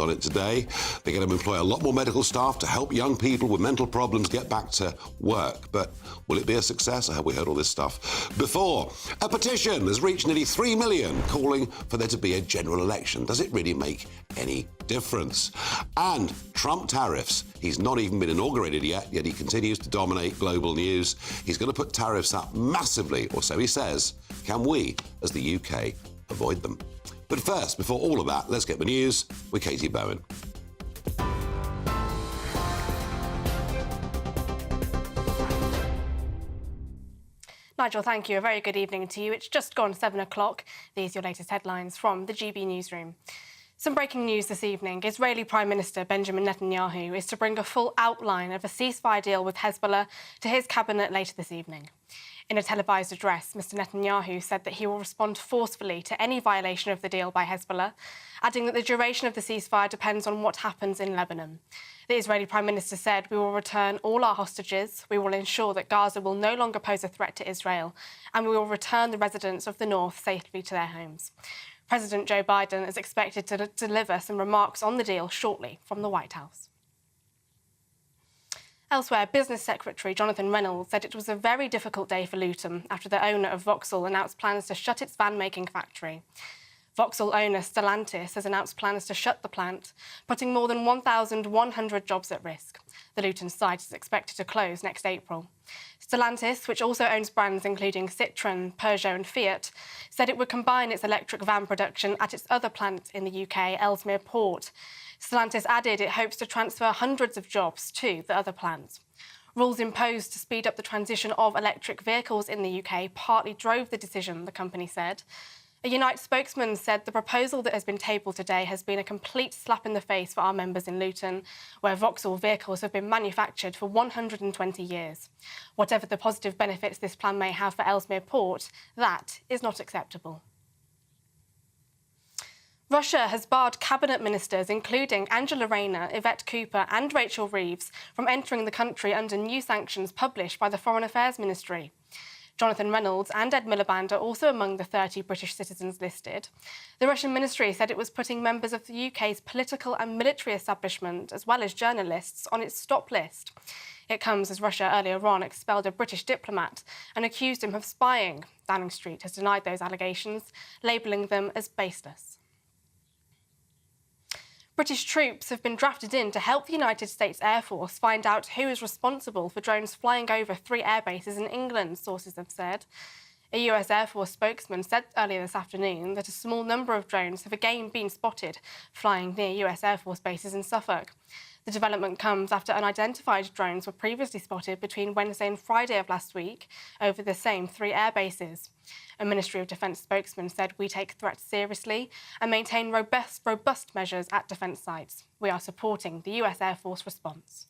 on it today. They're going to employ a lot more medical staff to help young people with mental problems get back to work. But will it be a success? I hope we heard all this stuff before. A petition has reached nearly 3 million calling for there to be a general election. Does it really make any difference? And Trump tariffs. He's not even been inaugurated yet he continues to dominate global news. He's going to put tariffs up massively, or so he says. Can we, as the UK, avoid them? But first, before all of that, let's get the news with Katie Bowen. Nigel, thank you. A very good evening to you. It's just gone 7 o'clock. These are your latest headlines from the GB newsroom. Some breaking news this evening. Israeli Prime Minister Benjamin Netanyahu is to bring a full outline of a ceasefire deal with Hezbollah to his cabinet later this evening. In a televised address, Mr Netanyahu said that he will respond forcefully to any violation of the deal by Hezbollah, adding that the duration of the ceasefire depends on what happens in Lebanon. The Israeli Prime Minister said, "We will return all our hostages, we will ensure that Gaza will no longer pose a threat to Israel, and we will return the residents of the north safely to their homes." President Joe Biden is expected to deliver some remarks on the deal shortly from the White House. Elsewhere, Business Secretary Jonathan Reynolds said it was a very difficult day for Luton after the owner of Vauxhall announced plans to shut its van-making factory. Vauxhall owner Stellantis has announced plans to shut the plant, putting more than 1,100 jobs at risk. The Luton site is expected to close next April. Stellantis, which also owns brands including Citroën, Peugeot and Fiat, said it would combine its electric van production at its other plant in the UK, Ellesmere Port. Stellantis added it hopes to transfer hundreds of jobs to the other plants. Rules imposed to speed up the transition of electric vehicles in the UK partly drove the decision, the company said. A Unite spokesman said the proposal that has been tabled today has been a complete slap in the face for our members in Luton, where Vauxhall vehicles have been manufactured for 120 years. Whatever the positive benefits this plan may have for Ellesmere Port, that is not acceptable. Russia has barred cabinet ministers, including Angela Rayner, Yvette Cooper and Rachel Reeves, from entering the country under new sanctions published by the Foreign Affairs Ministry. Jonathan Reynolds and Ed Miliband are also among the 30 British citizens listed. The Russian ministry said it was putting members of the UK's political and military establishment, as well as journalists, on its stop list. It comes as Russia earlier on expelled a British diplomat and accused him of spying. Downing Street has denied those allegations, labelling them as baseless. British troops have been drafted in to help the United States Air Force find out who is responsible for drones flying over 3 air bases in England, sources have said. A US Air Force spokesman said earlier this afternoon that a small number of drones have again been spotted flying near US Air Force bases in Suffolk. The development comes after unidentified drones were previously spotted between Wednesday and Friday of last week over the same 3 air bases. A Ministry of Defence spokesman said, "We take threats seriously and maintain robust measures at defence sites. We are supporting the US Air Force response."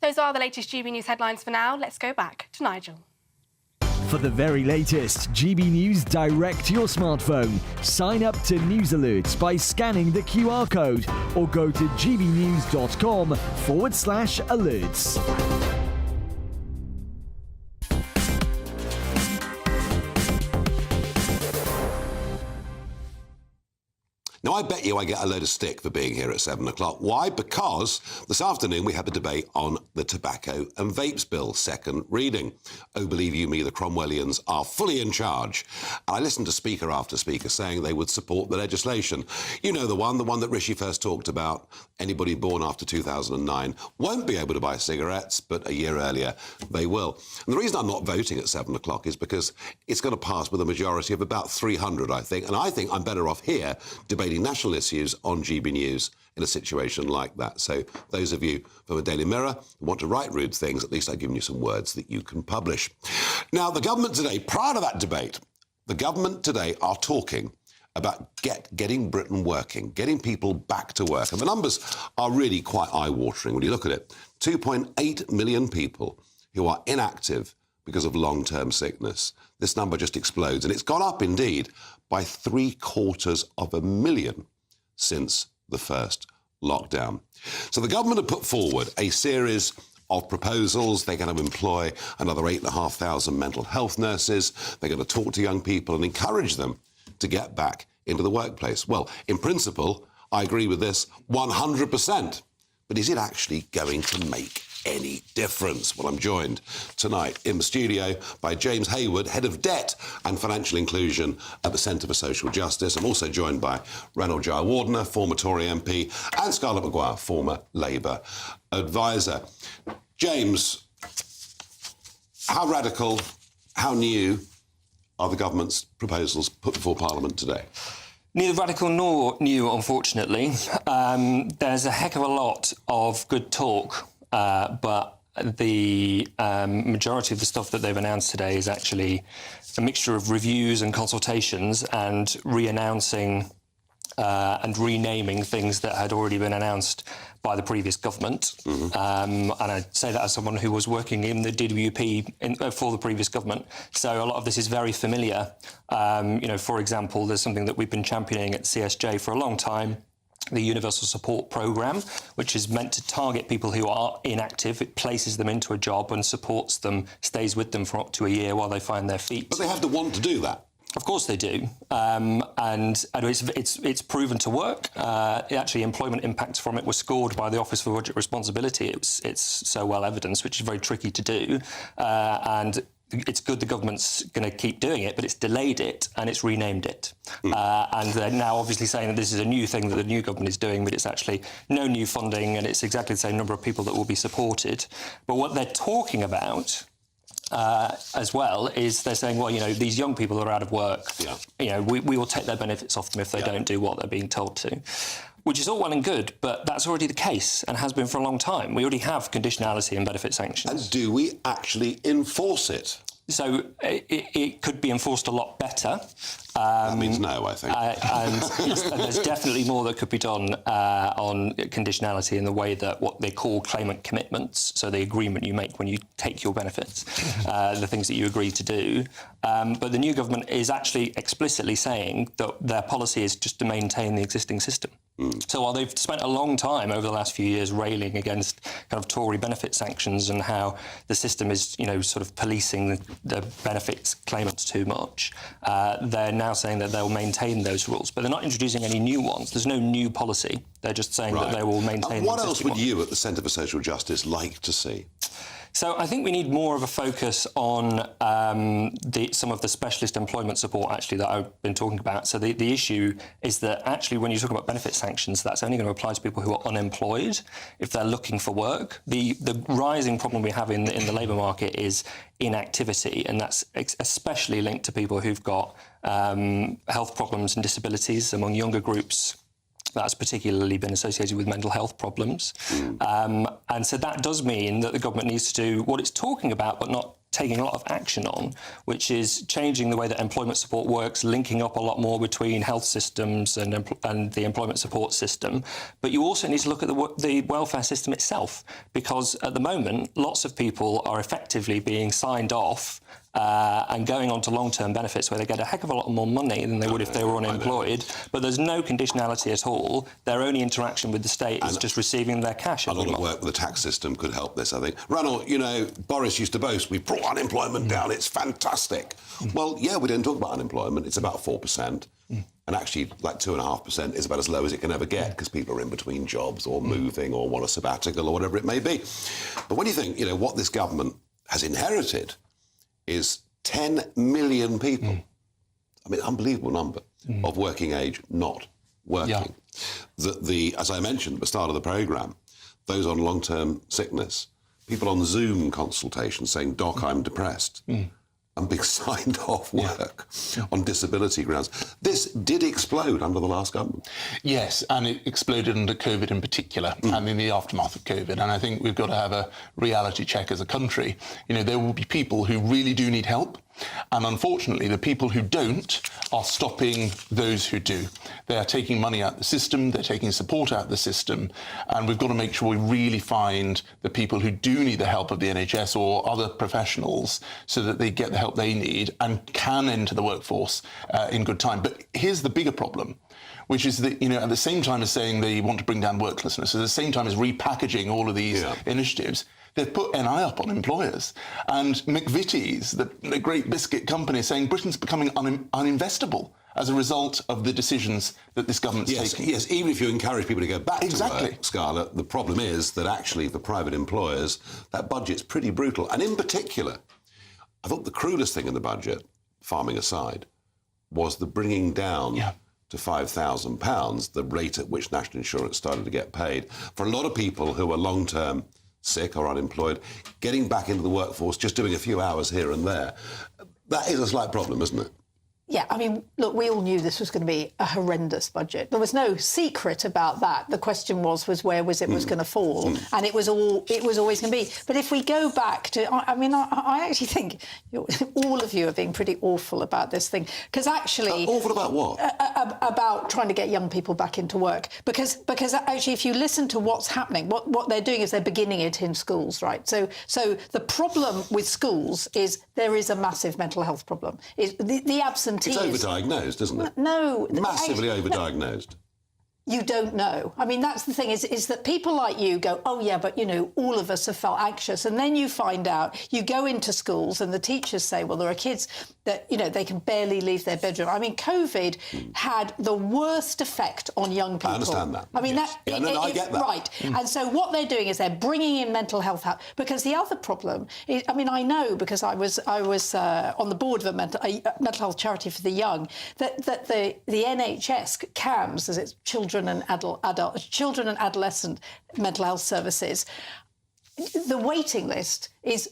Those are the latest GB News headlines for now. Let's go back to Nigel. For the very latest GB News direct to your smartphone, sign up to News Alerts by scanning the QR code or go to gbnews.com/alerts. Now, I bet you I get a load of stick for being here at 7 o'clock. Why? Because this afternoon we had the debate on the Tobacco and Vapes Bill, second reading. Oh, believe you me, the Cromwellians are fully in charge. And I listened to speaker after speaker saying they would support the legislation. You know the one that Rishi first talked about. Anybody born after 2009 won't be able to buy cigarettes, but a year earlier they will. And the reason I'm not voting at 7 o'clock is because it's going to pass with a majority of about 300, I think. And I think I'm better off here debating national issues on GB News in a situation like that. So those of you from the Daily Mirror who want to write rude things, at least I've given you some words that you can publish. Now, the government today, prior to that debate, the government today are talking about getting Britain working, getting people back to work. And the numbers are really quite eye-watering when you look at it. 2.8 million people who are inactive because of long-term sickness. This number just explodes, and it's gone up, indeed, by 750,000 since the first lockdown. So the government have put forward a series of proposals. They're going to employ another 8,500 mental health nurses. They're going to talk to young people and encourage them to get back into the workplace. Well, in principle, I agree with this 100%. But is it actually going to make any difference? Well, I'm joined tonight in the studio by James Hayward, Head of Debt and Financial Inclusion at the Centre for Social Justice. I'm also joined by Ranald Jayawardena, former Tory MP, and Scarlett Maguire, former Labour advisor. James, how radical, how new are the government's proposals put before Parliament today? Neither radical nor new, unfortunately. There's a heck of a lot of good talk, but the majority of the stuff that they've announced today is actually a mixture of reviews and consultations and re-announcing and renaming things that had already been announced by the previous government. And I say that as someone who was working in the DWP for the previous government. So a lot of this is very familiar. For example, there's something that we've been championing at CSJ for a long time, the Universal Support Programme, which is meant to target people who are inactive. It places them into a job and supports them, stays with them for up to a year while they find their feet. But they have to want to do that. Of course they do, and it's proven to work. Actually, employment impacts from it were scored by the Office for Budget Responsibility. It's so well evidenced, which is very tricky to do, and it's good the government's going to keep doing it, but it's delayed it and it's renamed it. And they're now obviously saying that this is a new thing that the new government is doing, but it's actually no new funding and it's exactly the same number of people that will be supported. But what they're talking about as well is they're saying, well, these young people that are out of work, we will take their benefits off them if they don't do what they're being told to, which is all well and good, but that's already the case and has been for a long time. We already have conditionality and benefit sanctions. And do we actually enforce it? So it could be enforced a lot better. That means no, I think. And there's definitely more that could be done on conditionality in the way that what they call claimant commitments, so the agreement you make when you take your benefits, the things that you agree to do. But the new government is actually explicitly saying that their policy is just to maintain the existing system. So while they've spent a long time over the last few years railing against kind of Tory benefit sanctions and how the system is, sort of policing the benefits claimants too much, they're now saying that they'll maintain those rules, but they're not introducing any new ones. There's no new policy. They're just saying that they will maintain the existing What else would one. you at the Centre for Social Justice like to see? So I think we need more of a focus on some of the specialist employment support, actually, that I've been talking about. So the issue is that, actually, when you talk about benefit sanctions, that's only going to apply to people who are unemployed if they're looking for work. The rising problem we have in the labour market is inactivity, and that's especially linked to people who've got health problems and disabilities among younger groups. That's particularly been associated with mental health problems. And so that does mean that the government needs to do what it's talking about, but not taking a lot of action on, which is changing the way that employment support works, linking up a lot more between health systems and the employment support system. But you also need to look at the welfare system itself, because at the moment, lots of people are effectively being signed off and going on to long-term benefits where they get a heck of a lot more money than they would if they were unemployed. But there's no conditionality at all. Their only interaction with the state is just receiving their cash. A lot of work with the tax system could help this, I think. Ranald, Boris used to boast, we brought unemployment down, it's fantastic. Well, yeah, we didn't talk about unemployment. It's about 4%. And actually, like 2.5% is about as low as it can ever get because people are in between jobs or moving or want a sabbatical or whatever it may be. But when you think, what this government has inherited is 10 million people. I mean, unbelievable number of working age not working. As I mentioned at the start of the programme, those on long-term sickness, people on Zoom consultations saying, Doc, I'm depressed. And being signed off work on disability grounds. This did explode under the last government. Yes, and it exploded under COVID in particular, and in the aftermath of COVID. And I think we've got to have a reality check as a country. There will be people who really do need help, and unfortunately, the people who don't are stopping those who do. They are taking money out of the system, they're taking support out of the system, and we've got to make sure we really find the people who do need the help of the NHS or other professionals so that they get the help they need and can enter the workforce in good time. But here's the bigger problem, which is that, at the same time as saying they want to bring down worklessness, at the same time as repackaging all of these initiatives, they've put NI up on employers. And McVitie's, the great biscuit company, is saying Britain's becoming uninvestable as a result of the decisions that this government's taking. Yes, even if you encourage people to go back Exactly. to work, Scarlett, the problem is that actually for private employers, that budget's pretty brutal. And in particular, I thought the cruelest thing in the budget, farming aside, was the bringing down to £5,000 the rate at which national insurance started to get paid. For a lot of people who are long-term sick or unemployed, getting back into the workforce, just doing a few hours here and there, that is a slight problem, isn't it? Yeah, I mean, look, we all knew this was going to be a horrendous budget. There was no secret about that. The question was where was it was going to fall, and it was always going to be. But if we go back to, I actually think all of you are being pretty awful about this thing, because actually awful about what? About trying to get young people back into work, because actually, if you listen to what's happening, what they're doing is they're beginning it in schools, right? So the problem with schools is there is a massive mental health problem. The absence. It's overdiagnosed, isn't it? No. Massively overdiagnosed. You don't know. I mean, that's the thing, is that people like you go, oh, yeah, but, all of us have felt anxious. And then you find out, you go into schools and the teachers say, well, there are kids that, they can barely leave their bedroom. I mean, COVID had the worst effect on young people. I understand that. I mean, I get that. Right. And so what they're doing is they're bringing in mental health out. Because the other problem is, I know because I was on the board of a mental health charity for the young, that the NHS CAMS, as it's children and adolescent mental health services, the waiting list is,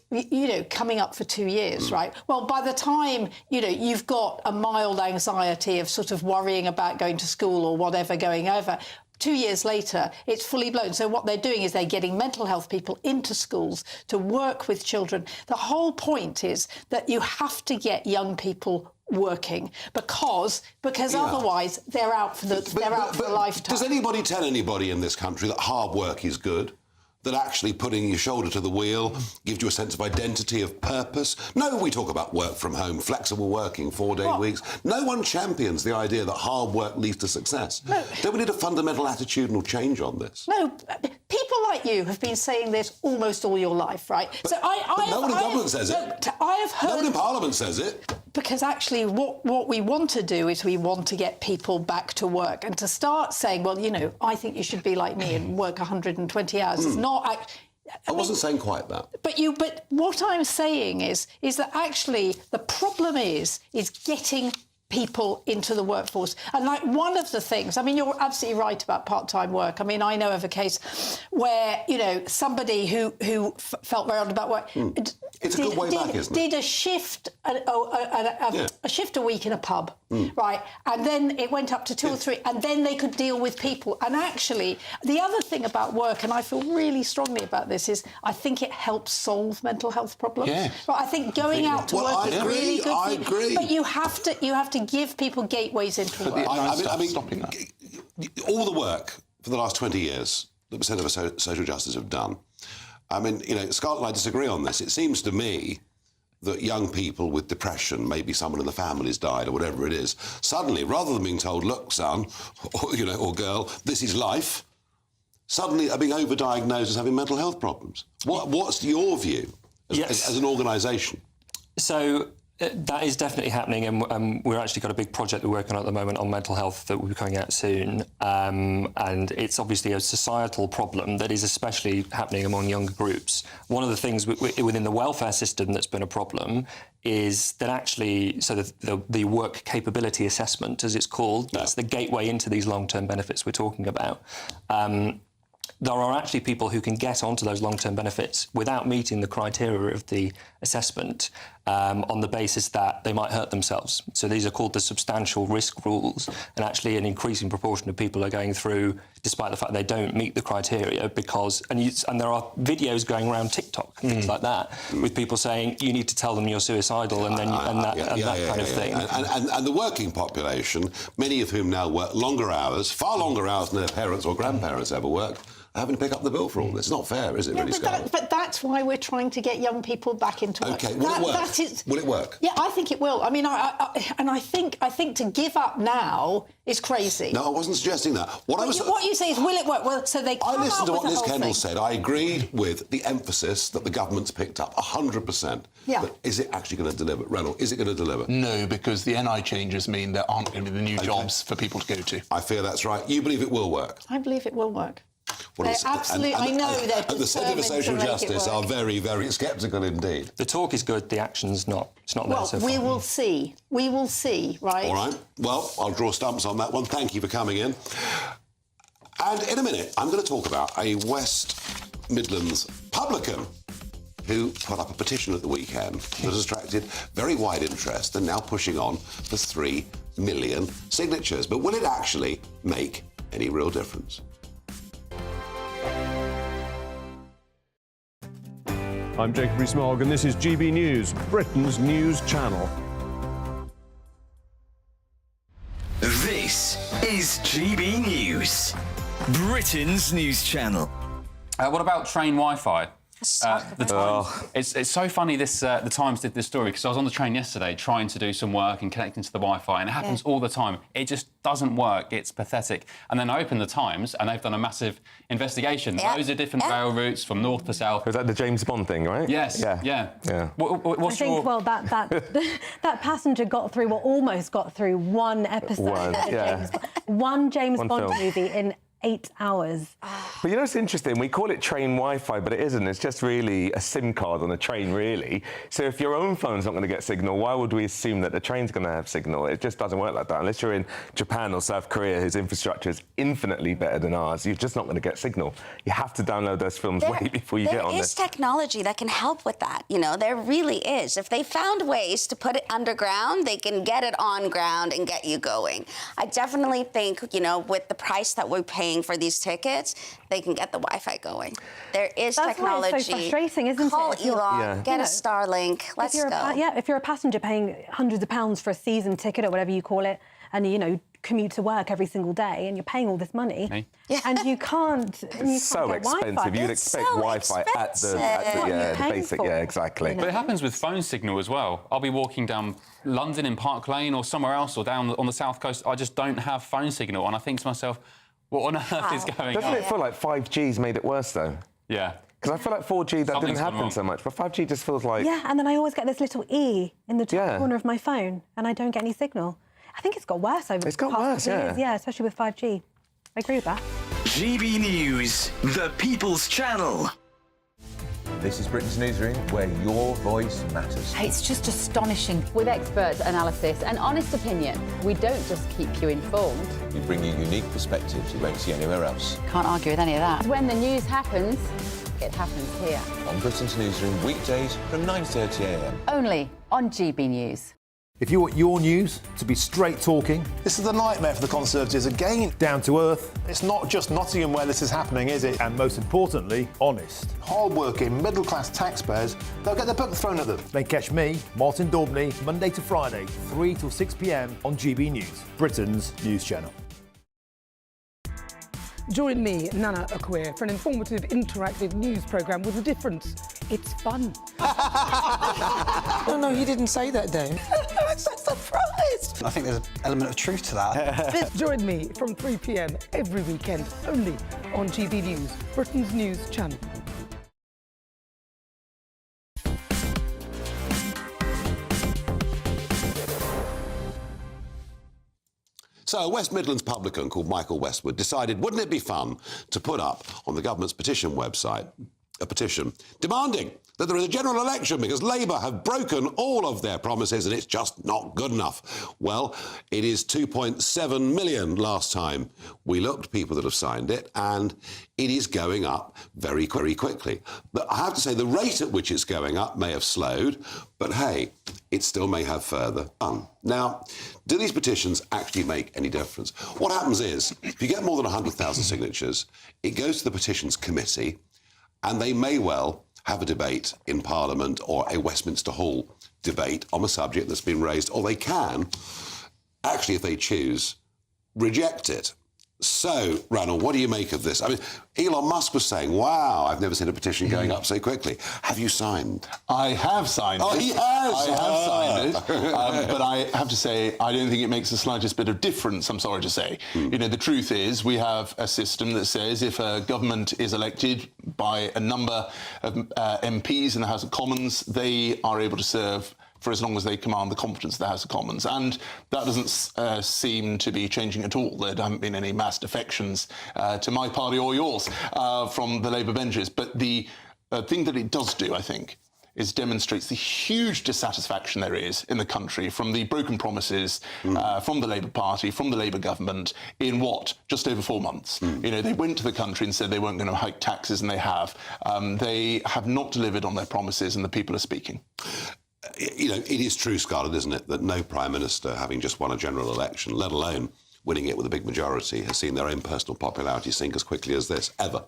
coming up for 2 years, right? Well, by the time, you've got a mild anxiety of sort of worrying about going to school or whatever going over, 2 years later, it's fully blown. So what they're doing is they're getting mental health people into schools to work with children. The whole point is that you have to get young people working because otherwise they're out for a lifetime. Does anybody tell anybody in this country that hard work is good? That actually putting your shoulder to the wheel gives you a sense of identity, of purpose? No, we talk about work from home, flexible working, 4-day weeks. No one champions the idea that hard work leads to success. No. Don't we need a fundamental attitudinal change on this? No, people like you have been saying this almost all your life, right? But, no one in government says it. I have heard... No one in Parliament says it. Because actually what we want to do is we want to get people back to work, and to start saying, well, I think you should be like me and work 120 hours is not... I wasn't saying quite that. But what I'm saying is that actually the problem is getting people into the workforce. And one of the things, you're absolutely right about part-time work. I know of a case where, somebody who felt very odd about work... It's a good way back, isn't it? Did a shift, a shift a week in a pub, right? And then it went up to 2 or 3, and then they could deal with people. And actually, the other thing about work, and I feel really strongly about this, is I think it helps solve mental health problems. Yeah. But I think going out to work is really good. I agree. But you have to give people gateways into work. Stopping that. All the work for the last 20 years that the Centre for Social Justice have done, Scarlett and I disagree on this. It seems to me that young people with depression, maybe someone in the family's died or whatever it is, suddenly, rather than being told, look, son, or girl, this is life, suddenly are being overdiagnosed as having mental health problems. What's your view as an organisation? So that is definitely happening, and we've actually got a big project we're working on at the moment on mental health that will be coming out soon. And it's obviously a societal problem that is especially happening among younger groups. One of the things within the welfare system that's been a problem is that actually, so the work capability assessment, as it's called, that's the gateway into these long-term benefits we're talking about. There are actually people who can get onto those long-term benefits without meeting the criteria of the assessment on the basis that they might hurt themselves. So these are called the substantial risk rules, and actually an increasing proportion of people are going through, despite the fact they don't meet the criteria, because and there are videos going around TikTok and things like that with people saying you need to tell them you're suicidal and that kind of thing. And the working population, many of whom now work longer hours, far longer hours than their parents or grandparents ever worked. having to pick up the bill for all this. It's not fair, is it, really, Scarlett? But that's why we're trying to get young people back into work. OK, will it work? Will it work? Yeah, I think it will. I mean, I think to give up now is crazy. No, I wasn't suggesting that. What you say is, will it work? Well, so they come I listened to what Liz Kendall thing. said. I agreed with the emphasis that the government's picked up, 100%. Yeah. But is it actually going to deliver? Reynolds, is it going to deliver? No, because the NI changes mean there aren't going to be the new jobs for people to go to. I fear that's right. You believe it will work? I believe it will work. Well, Absolutely, I know they're and the Centre for Social Justice are very, very sceptical indeed. The talk is good, the action's not. It's not there so far. We will see. We will see, right? All right. Well, I'll draw stumps on that one. Thank you for coming in. And in a minute, I'm going to talk about a West Midlands publican who put up a petition at the weekend that has attracted very wide interest and now pushing on for 3 million signatures. But will it actually make any real difference? I'm Jacob Rees-Mogg and this is GB News, Britain's news channel. This is GB News, Britain's news channel. What about train Wi-Fi? It's so funny the Times did this story because I was on the train yesterday trying to do some work and connecting to the Wi-Fi, and it happens all the time. It just doesn't work. It's pathetic. And then I opened the Times and they've done a massive investigation. Loads of different rail routes from north to south. Was that the James Bond thing, right? Yes. Yeah. What's that passenger got through, or almost got through, one episode of one James Bond movie in 8 hours. But you know, it's interesting. We call it train Wi-Fi, but it isn't. It's just really a SIM card on a train, really. So if your own phone's not going to get signal, why would we assume that the train's going to have signal? It just doesn't work like that. Unless you're in Japan or South Korea, whose infrastructure is infinitely better than ours, you're just not going to get signal. You have to download those films way before you get on this. There is technology that can help with that. You know, there really is. If they found ways to put it underground, they can get it on ground and get you going. I definitely think, you know, with the price that we're paying for these tickets, they can get the Wi-Fi going. There is technology. That's why it's so frustrating, isn't Call it? Elon, get a Starlink, let's go. If you're a passenger paying hundreds of pounds for a season ticket or whatever you call it, and, you know, commute to work every single day, and you're paying all this money, and you can't so get expensive. Wi-Fi. You'd expect Wi-Fi at the basic, exactly. But it happens with phone signal as well. I'll be walking down London in Park Lane or somewhere else, or down on the south coast. I just don't have phone signal, and I think to myself, what on earth is going on? Doesn't it feel like 5G's made it worse, though? Yeah. Because I feel like 4G, that didn't happen so much, but 5G just feels like... Yeah, and then I always get this little E in the top corner of my phone, and I don't get any signal. I think it's got worse over the past couple of years. Yeah, especially with 5G. I agree with that. GB News, the People's Channel. This is Britain's Newsroom, where your voice matters. It's just astonishing. With expert analysis and honest opinion, we don't just keep you informed. We bring you unique perspectives you won't see anywhere else. Can't argue with any of that. When the news happens, it happens here. On Britain's Newsroom, weekdays from 9:30 a.m. Only on GB News. If you want your news to be straight talking... This is a nightmare for the Conservatives again. Down to earth. It's not just Nottingham where this is happening, is it? And most importantly, honest. Hard-working, middle-class taxpayers, they'll get their book thrown at them. Then catch me, Martin Daubney, Monday to Friday, 3 till 6 p.m. on GB News, Britain's news channel. Join me, Nana Akwe, for an informative, interactive news programme with a difference. It's fun. No, he didn't say that, Dave. I'm so surprised. I think there's an element of truth to that. Join me from 3 p.m. every weekend, only on GB News, Britain's news channel. So a West Midlands publican called Michael Westwood decided, wouldn't it be fun to put up on the government's petition website a petition demanding that there is a general election because Labour have broken all of their promises and it's just not good enough. Well, it is 2.7 million last time we looked, people that have signed it, and it is going up very, very quickly. But I have to say the rate at which it's going up may have slowed, but hey, it still may have further on. Now, do these petitions actually make any difference? What happens is, if you get more than 100,000 signatures, it goes to the petitions committee, and they may well have a debate in Parliament or a Westminster Hall debate on a subject that's been raised, or they can, actually, if they choose, reject it. So, Ranald, what do you make of this? I mean, Elon Musk was saying, wow, I've never seen a petition going up so quickly. Have you signed? I have signed it. Oh, he has? I have signed it. But I have to say, I don't think it makes the slightest bit of difference, I'm sorry to say. You know, the truth is we have a system that says if a government is elected by a number of MPs in the House of Commons, they are able to serve for as long as they command the competence of the House of Commons. And that doesn't seem to be changing at all. There haven't been any mass defections to my party or yours from the Labour benches. But the thing that it does do, I think, is demonstrates the huge dissatisfaction there is in the country from the broken promises from the Labour Party, from the Labour government in just over 4 months. You know, they went to the country and said they weren't going to hike taxes, and they have. They have not delivered on their promises, and the people are speaking. You know, it is true, Scarlett, isn't it, that no Prime Minister, having just won a general election, let alone winning it with a big majority, has seen their own personal popularity sink as quickly as this, ever.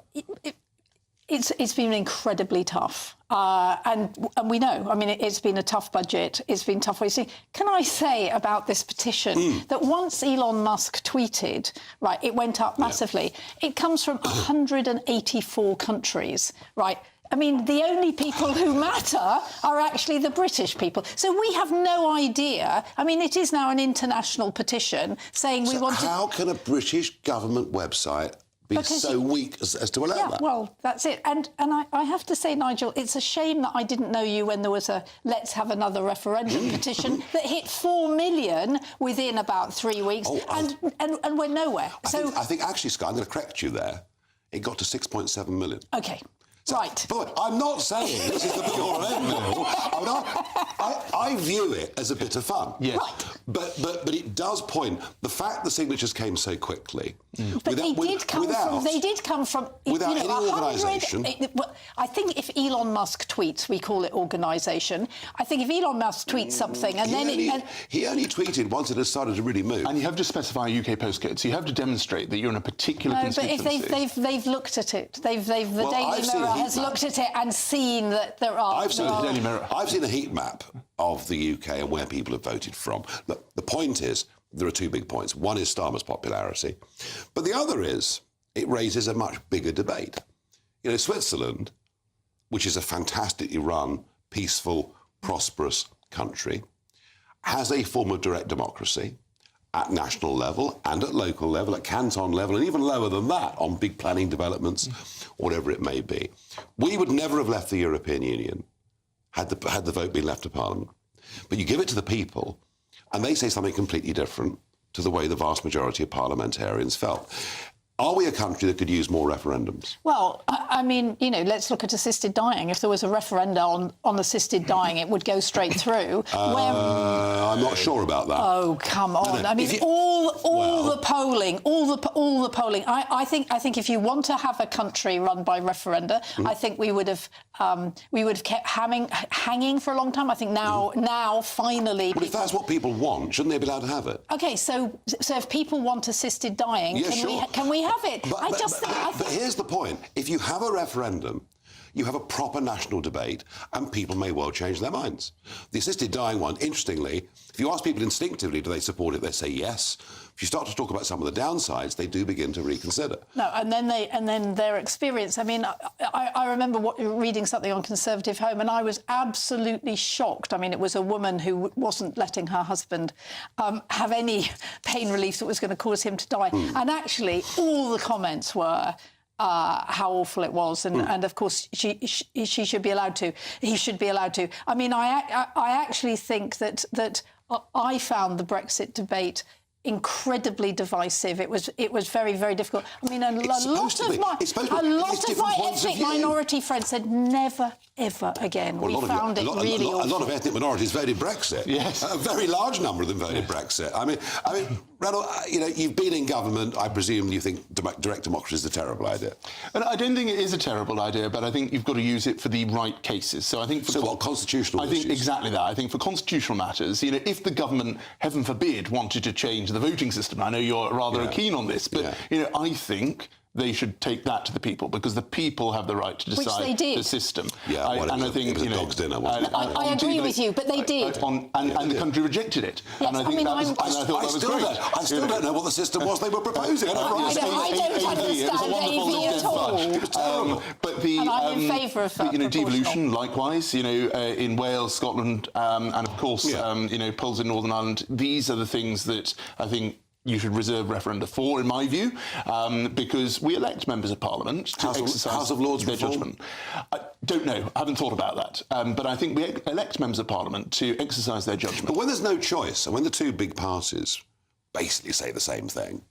It's been incredibly tough. And we know, I mean, it's been a tough budget. It's been tough. Can I say about this petition that once Elon Musk tweeted, right, it went up massively. It comes from 184 countries, right? I mean, the only people who matter are actually the British people. So we have no idea. I mean, it is now an international petition saying we want to... How can a British government website be so weak as to allow that? Well, that's it. And I have to say, Nigel, it's a shame that I didn't know you when there was a Let's Have Another Referendum petition that hit 4 million within about 3 weeks and went nowhere. I think actually, Sky, I'm going to correct you there. It got to 6.7 million. OK. Right. But I'm not saying this is the be all and end all. I view it as a bit of fun. Yes. Right. But it does point the fact the signatures came so quickly. But they did come from without any organisation. I think if Elon Musk tweets, we call it organisation. I think if Elon Musk tweets something and he only tweeted once it had started to really move. And you have to specify a UK postcode, so you have to demonstrate that you're in a particular constituency. But if they've looked at it, the Daily Mirror has looked at it and seen that there are... I've seen a heat map of the UK and where people have voted from. Look, the point is, there are 2 big points. One is Starmer's popularity, but the other is it raises a much bigger debate. You know, Switzerland, which is a fantastically run, peaceful, prosperous country, has a form of direct democracy at national level and at local level, at canton level, and even lower than that on big planning developments, whatever it may be. We would never have left the European Union had the vote been left to Parliament. But you give it to the people, and they say something completely different to the way the vast majority of parliamentarians felt. Are we a country that could use more referendums? Well, I mean, you know, let's look at assisted dying. If there was a referendum on assisted dying, it would go straight through. I'm not sure about that. Oh, come on! No. I mean, all the polling. I think if you want to have a country run by referenda, I think we would have kept hanging for a long time. I think now finally. But if that's what people want, shouldn't they be allowed to have it? Okay, so if people want assisted dying, can we have it? But here's the point. If you have a referendum, you have a proper national debate, and people may well change their minds. The assisted dying one, interestingly, if you ask people instinctively, do they support it, they say yes. If you start to talk about some of the downsides, they do begin to reconsider. No, and then their experience. I mean, I remember reading something on Conservative Home, and I was absolutely shocked. I mean, it was a woman who wasn't letting her husband have any pain relief that was going to cause him to die. And actually, all the comments were how awful it was, and of course she should be allowed to. He should be allowed to. I mean, I actually think that I found the Brexit debate incredibly divisive. It was very, very difficult. I mean, a lot of my ethnic minority friends said never, ever again. Well, we found it really awful. A lot of ethnic minorities voted Brexit. Yes. A very large number of them voted Brexit. I mean, Ranald, you know, you've been in government. I presume you think direct democracy is a terrible idea. And I don't think it is a terrible idea, but I think you've got to use it for the right cases. So I think constitutional issues? I think exactly that. I think for constitutional matters, you know, if the government, heaven forbid, wanted to change the voting system, I know you're rather keen on this, but you know, I think they should take that to the people, because the people have the right to decide they did. the system. Yeah, and I think, it was a dog's dinner, wasn't it? I agree with you, but they did. And the country rejected it. Yes, and I think I thought that was great. I still don't know what the system was they were proposing. I don't understand AV at all. And I'm in favour of devolution, likewise, in Wales, Scotland, and of course, polls in Northern Ireland. These are the things that I think you should reserve referenda for, in my view, because we elect members of Parliament to exercise House of Lords their reform? judgment. I don't know. I haven't thought about that. But I think we elect members of Parliament to exercise their judgment. But when there's no choice, and when the two big parties basically say the same thing,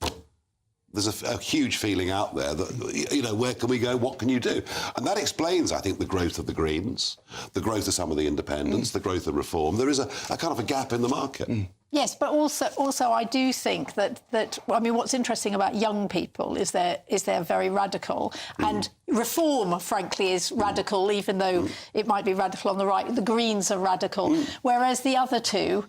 there's a huge feeling out there that, where can we go, what can you do? And that explains, I think, the growth of the Greens, the growth of some of the independents, the growth of Reform. There is a kind of a gap in the market. Yes, but also I do think that what's interesting about young people is they're very radical, and Reform, frankly, is radical, even though it might be radical on the right. The Greens are radical, whereas the other two,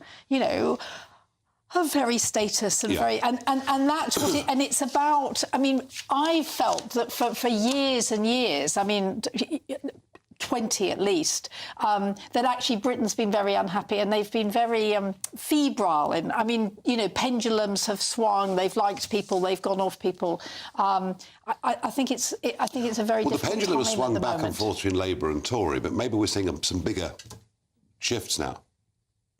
are very status and very and that's what it, and it's about. I felt that for years and years, 20 at least, that actually Britain's been very unhappy, and they've been very febrile. And pendulums have swung. They've liked people. They've gone off people. I think it's a very difficult the pendulum has time swung at the back moment. and forth between Labour and Tory, but maybe we're seeing some bigger shifts now.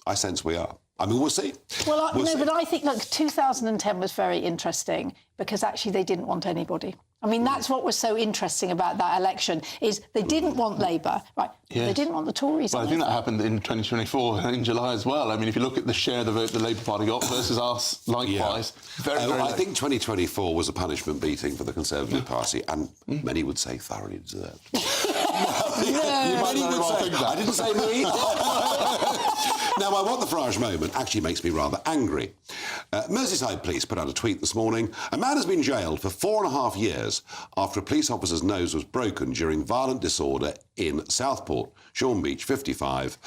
I sense we are. We'll see. Well, but I think, 2010 was very interesting because actually they didn't want anybody. That's what was so interesting about that election, is they didn't want Labour, right? Yes. They didn't want the Tories. Well, I think that happened in 2024 in July as well. If you look at the share of the vote the Labour Party got versus us, likewise, very I think 2024 was a punishment beating for the Conservative Party, and many would say thoroughly deserved. I didn't say me. Now, what the Farage moment actually makes me rather angry. Merseyside Police put out a tweet this morning. A man has been jailed for 4.5 years after a police officer's nose was broken during violent disorder in Southport. Sean Beach, 55,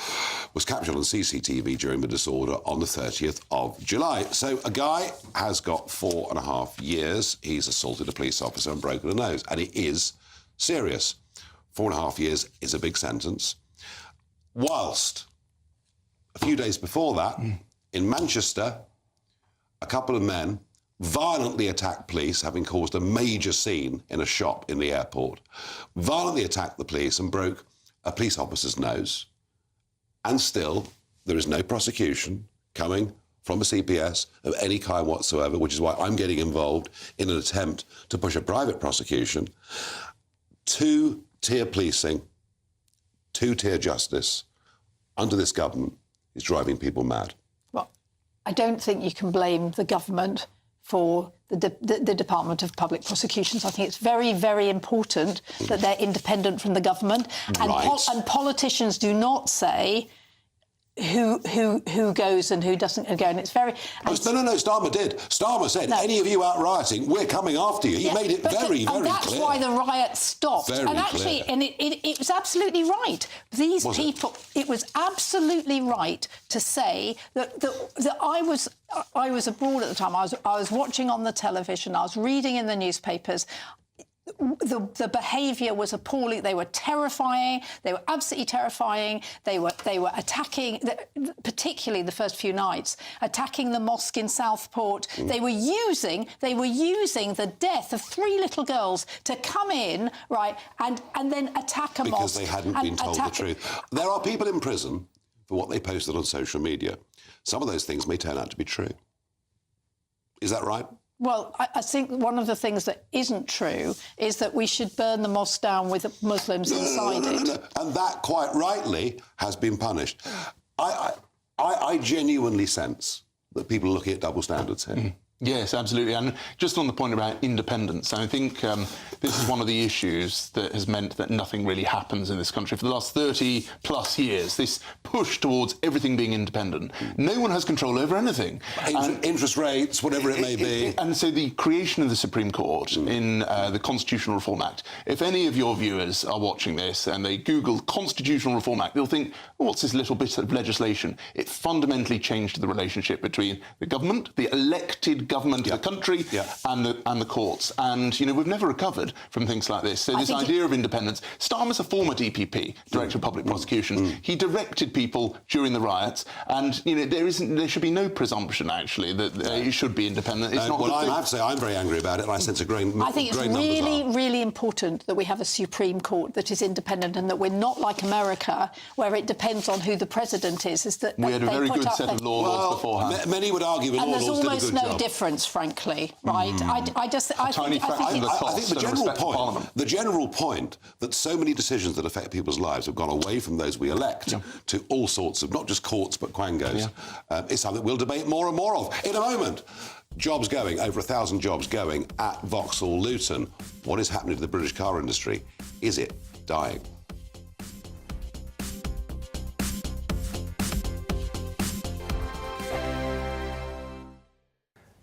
was captured on CCTV during the disorder on the 30th of July. So a guy has got 4.5 years. He's assaulted a police officer and broken a nose, and it is serious. 4.5 years is a big sentence. Whilst a few days before that, in Manchester, a couple of men violently attacked police, having caused a major scene in a shop in the airport, violently attacked the police and broke a police officer's nose. And still, there is no prosecution coming from a CPS of any kind whatsoever, which is why I'm getting involved in an attempt to push a private prosecution. Two-tier policing, two-tier justice under this government is driving people mad. Well, I don't think you can blame the government for the Department of Public Prosecutions. I think it's very, very important that they're independent from the government. And politicians do not say who goes and who doesn't go, and it's very... No, Starmer did. Starmer said, any of you out rioting, we're coming after you. He made it very, very clear. And that's why the riots stopped. It was absolutely right. These people... It was absolutely right to say that I was abroad at the time. I was watching on the television. I was reading in the newspapers. The behaviour was appalling. They were terrifying. They were absolutely terrifying. They were attacking, particularly the first few nights, attacking the mosque in Southport. They were using the death of 3 little girls to come in, right, and then attack a mosque. Because they hadn't been told the truth. There are people in prison for what they posted on social media. Some of those things may turn out to be true. Is that right? Well, I think one of the things that isn't true is that we should burn the mosque down with Muslims inside it. No. And that, quite rightly, has been punished. I genuinely sense that people are looking at double standards here. Yes, absolutely. And just on the point about independence, I think this is one of the issues that has meant that nothing really happens in this country for the last 30 plus years. This push towards everything being independent. No one has control over anything. Interest rates, whatever it may be. And so the creation of the Supreme Court in the Constitutional Reform Act, if any of your viewers are watching this and they Google Constitutional Reform Act, they'll think, oh, what's this little bit of legislation? It fundamentally changed the relationship between the government, the elected government of the country, and the courts. And, you know, we've never recovered from things like this. So this idea of independence, Starmer's a former DPP, Director of Public Prosecution. He directed people during the riots, and, you know, there should be no presumption, actually, that it should be independent. It's not. Well, I have to say, I'm very angry about it, and I sense a great I think it's really important that we have a Supreme Court that is independent and that we're not like America, where it depends on who the president is. That we had a very good set of laws beforehand. Many would argue with and there's almost no job. difference, frankly, right? I think the general point that so many decisions that affect people's lives have gone away from those we elect to all sorts of, not just courts, but quangos, is something we'll debate more and more of. In a moment, jobs going, over 1,000 jobs going at Vauxhall Luton. What is happening to the British car industry? Is it dying?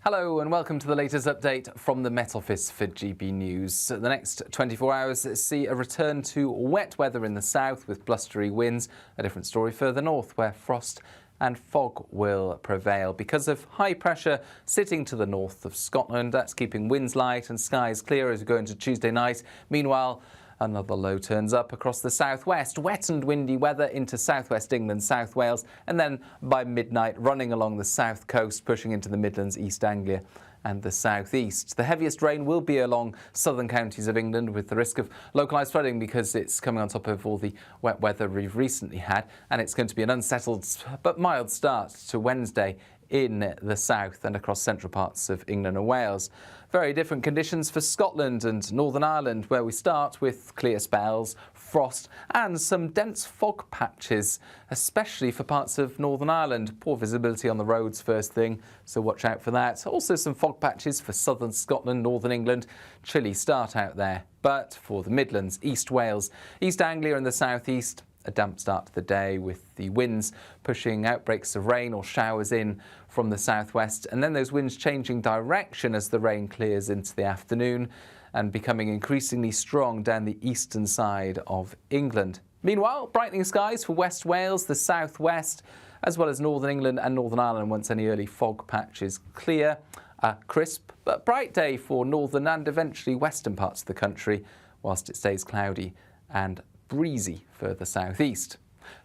Hello and welcome to the latest update from the Met Office for GB News. The next 24 hours see a return to wet weather in the south with blustery winds. A different story further north where frost and fog will prevail because of high pressure sitting to the north of Scotland. That's keeping winds light and skies clear as we go into Tuesday night. Meanwhile, another low turns up across the southwest. Wet and windy weather into southwest England, South Wales, and then by midnight running along the south coast, pushing into the Midlands, East Anglia and the southeast. The heaviest rain will be along southern counties of England with the risk of localised flooding because it's coming on top of all the wet weather we've recently had, and it's going to be an unsettled but mild start to Wednesday in the south and across central parts of England and Wales. Very different conditions for Scotland and Northern Ireland, where we start with clear spells, frost and some dense fog patches, especially for parts of Northern Ireland. Poor visibility on the roads first thing, so watch out for that. Also some fog patches for southern Scotland, northern England. Chilly start out there. But for the Midlands, East Wales, East Anglia and the southeast, a damp start to the day with the winds pushing outbreaks of rain or showers in from the southwest, and then those winds changing direction as the rain clears into the afternoon and becoming increasingly strong down the eastern side of England. Meanwhile, brightening skies for West Wales, the southwest, as well as northern England and Northern Ireland once any early fog patches clear. A crisp but bright day for northern and eventually western parts of the country, whilst it stays cloudy and breezy further southeast.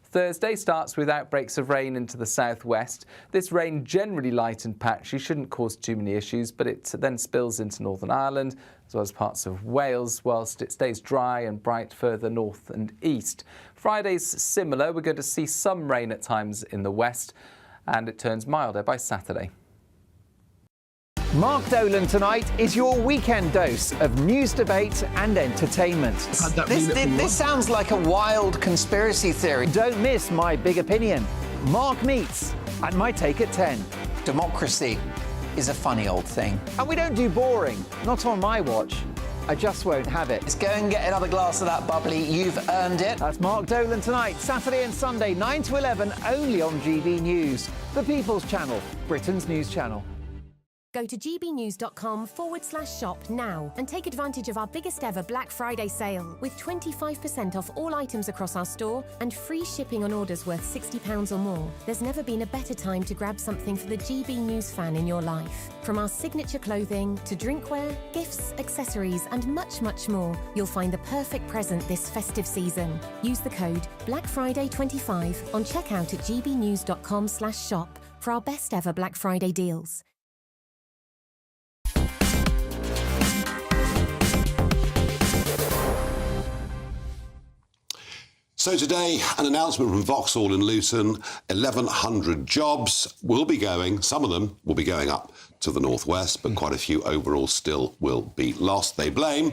Thursday starts with outbreaks of rain into the southwest. This rain generally light and patchy, shouldn't cause too many issues, but it then spills into Northern Ireland as well as parts of Wales, whilst it stays dry and bright further north and east. Friday's similar. We're going to see some rain at times in the west, and it turns milder by Saturday. Mark Dolan tonight is your weekend dose of news, debate and entertainment. This sounds like a wild conspiracy theory. Don't miss My Big Opinion. Mark Meets and My Take at 10. Democracy is a funny old thing. And we don't do boring. Not on my watch. I just won't have it. Let's go and get another glass of that bubbly. You've earned it. That's Mark Dolan tonight, Saturday and Sunday, 9 to 11, only on GB News. The People's Channel, Britain's news channel. Go to gbnews.com/shop now and take advantage of our biggest ever Black Friday sale with 25% off all items across our store and free shipping on orders worth £60 or more. There's never been a better time to grab something for the GB News fan in your life. From our signature clothing to drinkware, gifts, accessories and much, much more, you'll find the perfect present this festive season. Use the code BLACKFRIDAY25 on checkout at gbnews.com/shop for our best ever Black Friday deals. So today, an announcement from Vauxhall in Luton, 1,100 jobs will be going, some of them will be going up to the northwest, but quite a few overall still will be lost. They blame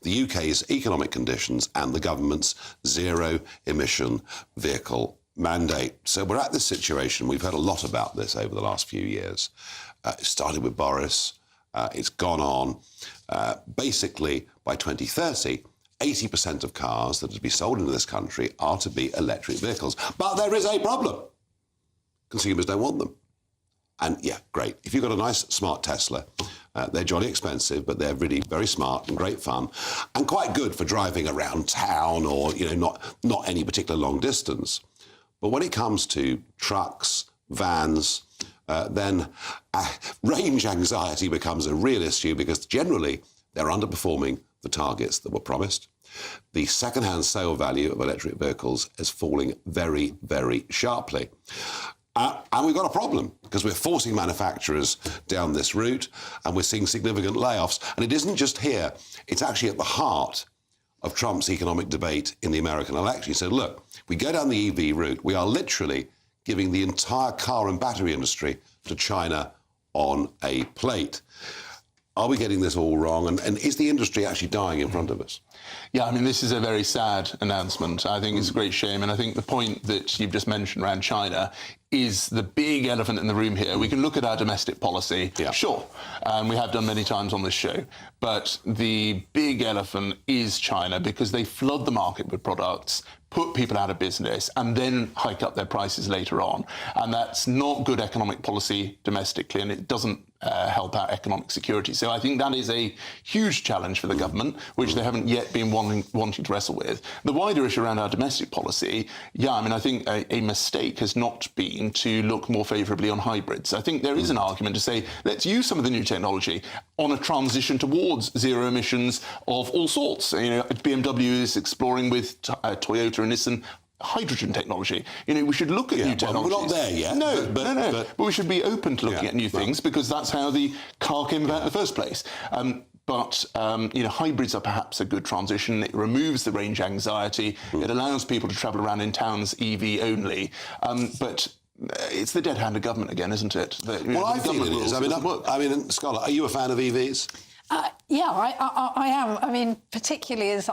the UK's economic conditions and the government's zero-emission vehicle mandate. So we're at this situation. We've heard a lot about this over the last few years. It started with Boris. It's gone on. Basically, by 2030, 80% of cars that are to be sold into this country are to be electric vehicles. But there is a problem. Consumers don't want them. And yeah, great. If you've got a nice, smart Tesla, they're jolly expensive, but they're really very smart and great fun and quite good for driving around town or, not any particular long distance. But when it comes to trucks, vans, then range anxiety becomes a real issue because generally they're underperforming the targets that were promised. The second-hand sale value of electric vehicles is falling very, very sharply. And we've got a problem because we're forcing manufacturers down this route and we're seeing significant layoffs. And it isn't just here. It's actually at the heart of Trump's economic debate in the American election. He said, look, we go down the EV route, we are literally giving the entire car and battery industry to China on a plate. Are we getting this all wrong? And is the industry actually dying in front of us? Yeah, I mean, this is a very sad announcement. I think it's a great shame. And I think the point that you've just mentioned around China is the big elephant in the room here. We can look at our domestic policy, sure, and we have done many times on this show, but the big elephant is China because they flood the market with products, put people out of business, and then hike up their prices later on. And that's not good economic policy domestically, and it doesn't help out economic security. So I think that is a huge challenge for the government, which they haven't yet been wanting to wrestle with. The wider issue around our domestic policy, yeah, I mean, I think a mistake has not been to look more favourably on hybrids. I think there is an argument to say, let's use some of the new technology on a transition towards zero emissions of all sorts. BMW is exploring with Toyota and Nissan hydrogen technology. We should look at new technologies. We're not there yet. No, but we should be open to looking at new things because that's how the car came about in the first place. But hybrids are perhaps a good transition. It removes the range anxiety. It allows people to travel around in towns EV only. But it's the dead hand of government again, isn't it? I feel it is. I mean, Scarlett, are you a fan of EVs? Yeah, I am. I mean, particularly as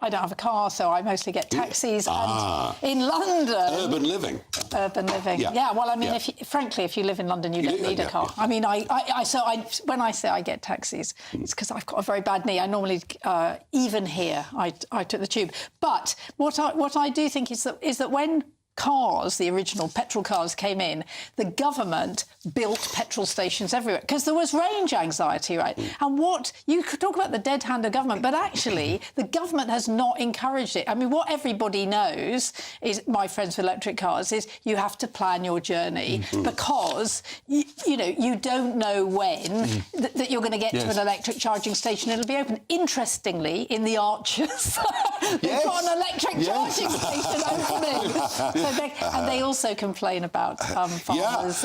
I don't have a car, so I mostly get taxis. And in London... Urban living. Urban living. Yeah, well, I mean, frankly, if you live in London, you don't need a car. I mean, when I say I get taxis, it's because I've got a very bad knee. I normally, even here, I took the tube. But what I do think is that when cars, the original petrol cars, came in, the government built petrol stations everywhere because there was range anxiety, right? And you could talk about the dead hand of government, but actually the government has not encouraged it. I mean, what everybody knows is, my friends with electric cars, is you have to plan your journey because you don't know when that you're going to get to an electric charging station. It'll be open. Interestingly, in the Archers, they've got an electric charging station opening. And they also complain about farmers.